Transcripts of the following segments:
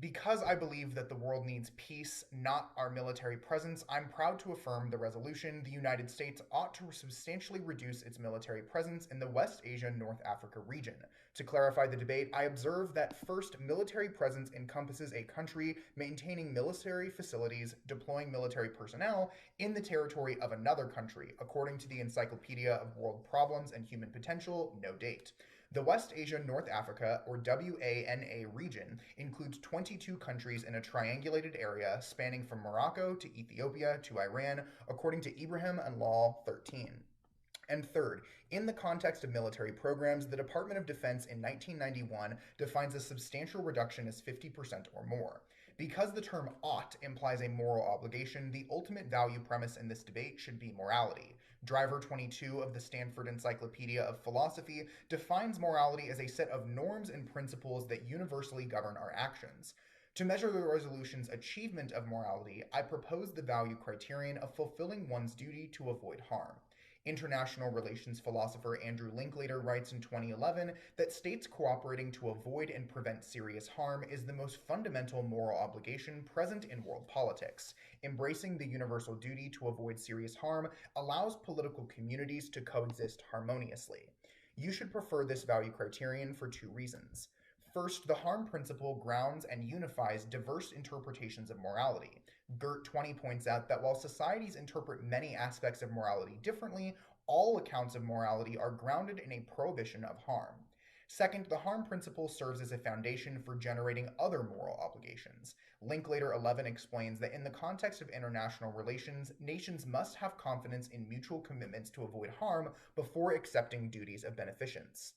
Because I believe that the world needs peace, not our military presence, I'm proud to affirm the resolution the United States ought to substantially reduce its military presence in the West Asia North Africa region. To clarify the debate, I observe that first, military presence encompasses a country maintaining military facilities, deploying military personnel in the territory of another country, according to the Encyclopedia of World Problems and Human Potential, no date. The West Asia North Africa, or WANA region, includes 22 countries in a triangulated area spanning from Morocco to Ethiopia to Iran, according to Ibrahim and Law 13. And third, in the context of military programs, the Department of Defense in 1991 defines a substantial reduction as 50% or more. Because the term ought implies a moral obligation, the ultimate value premise in this debate should be morality. Driver 22 of the Stanford Encyclopedia of Philosophy defines morality as a set of norms and principles that universally govern our actions. To measure the resolution's achievement of morality, I propose the value criterion of fulfilling one's duty to avoid harm. International relations philosopher Andrew Linklater writes in 2011 that states cooperating to avoid and prevent serious harm is the most fundamental moral obligation present in world politics. Embracing the universal duty to avoid serious harm allows political communities to coexist harmoniously. You should prefer this value criterion for two reasons. First, the harm principle grounds and unifies diverse interpretations of morality. Gert 20 points out that while societies interpret many aspects of morality differently, all accounts of morality are grounded in a prohibition of harm. Second, the harm principle serves as a foundation for generating other moral obligations. Linklater 11 explains that in the context of international relations, nations must have confidence in mutual commitments to avoid harm before accepting duties of beneficence.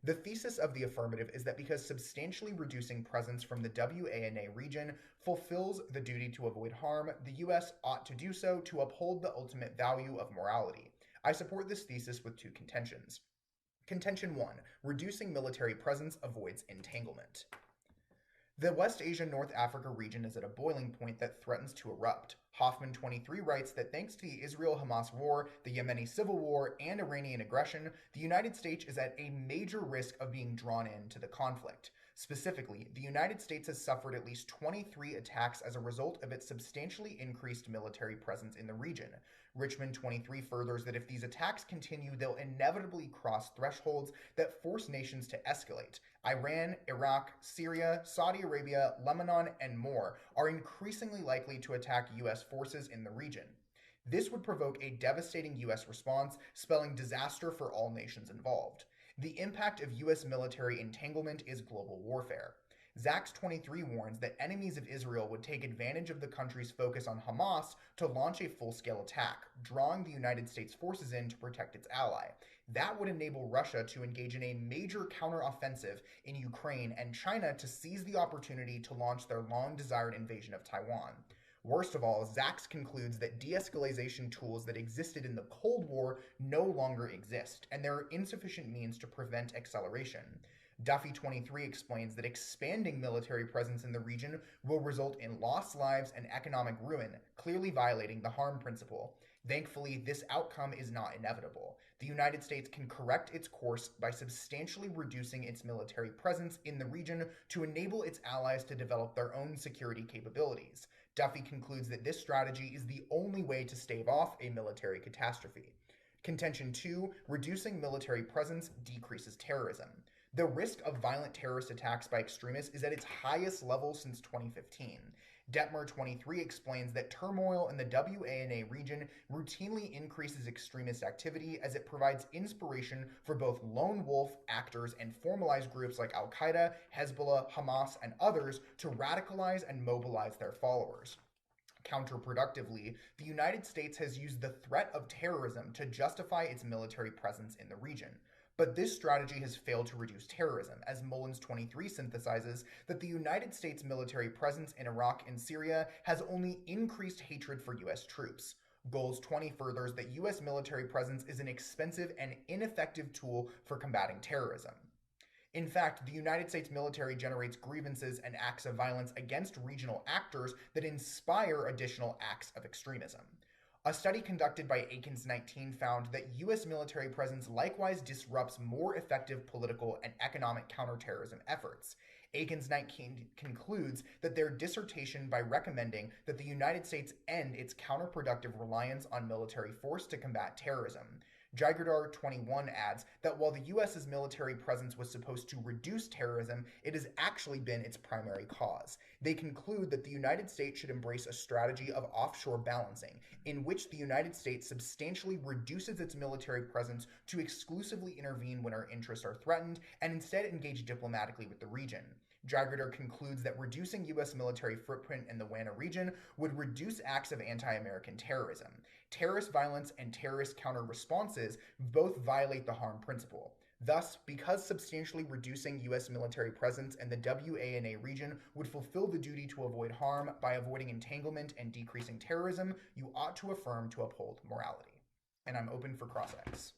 The thesis of the affirmative is that because substantially reducing presence from the WANA region fulfills the duty to avoid harm, the U.S. ought to do so to uphold the ultimate value of morality. I support this thesis with two contentions. Contention 1. Reducing military presence avoids entanglement. The West Asia North Africa region is at a boiling point that threatens to erupt. Hoffman 23 writes that thanks to the Israel-Hamas war, the Yemeni civil war, and Iranian aggression, the United States is at a major risk of being drawn into the conflict. Specifically, the United States has suffered at least 23 attacks as a result of its substantially increased military presence in the region. Richmond 23 furthers that if these attacks continue, they'll inevitably cross thresholds that force nations to escalate. Iran, Iraq, Syria, Saudi Arabia, Lebanon, and more are increasingly likely to attack U.S. forces in the region. This would provoke a devastating U.S. response, spelling disaster for all nations involved. The impact of U.S. military entanglement is global warfare. Zax 23 warns that enemies of Israel would take advantage of the country's focus on Hamas to launch a full-scale attack, drawing the United States forces in to protect its ally. That would enable Russia to engage in a major counteroffensive in Ukraine and China to seize the opportunity to launch their long-desired invasion of Taiwan. Worst of all, Zax concludes that de-escalation tools that existed in the Cold War no longer exist, and there are insufficient means to prevent acceleration. Duffy 23 explains that expanding military presence in the region will result in lost lives and economic ruin, clearly violating the harm principle. Thankfully, this outcome is not inevitable. The United States can correct its course by substantially reducing its military presence in the region to enable its allies to develop their own security capabilities. Duffy concludes that this strategy is the only way to stave off a military catastrophe. Contention 2, reducing military presence decreases terrorism. The risk of violent terrorist attacks by extremists is at its highest level since 2015. Detmer 23 explains that turmoil in the WANA region routinely increases extremist activity as it provides inspiration for both lone wolf actors and formalized groups like Al-Qaeda, Hezbollah, Hamas, and others to radicalize and mobilize their followers. Counterproductively, the United States has used the threat of terrorism to justify its military presence in the region. But this strategy has failed to reduce terrorism, as Mullins 23 synthesizes that the United States military presence in Iraq and Syria has only increased hatred for U.S. troops. Goals 20 furthers that U.S. military presence is an expensive and ineffective tool for combating terrorism. In fact, the United States military generates grievances and acts of violence against regional actors that inspire additional acts of extremism. A study conducted by Akins 19 found that U.S. military presence likewise disrupts more effective political and economic counterterrorism efforts. Aikens Knight concludes that their dissertation by recommending that the United States end its counterproductive reliance on military force to combat terrorism. Jigerdar 21 adds that while the US's military presence was supposed to reduce terrorism, it has actually been its primary cause. They conclude that the United States should embrace a strategy of offshore balancing, in which the United States substantially reduces its military presence to exclusively intervene when our interests are threatened, and instead engage diplomatically with the region. Jigerdar concludes that reducing U.S. military footprint in the WANA region would reduce acts of anti-American terrorism. Terrorist violence and terrorist counter responses both violate the harm principle. Thus, because substantially reducing U.S. military presence in the WANA region would fulfill the duty to avoid harm by avoiding entanglement and decreasing terrorism, you ought to affirm to uphold morality. And I'm open for cross-ex.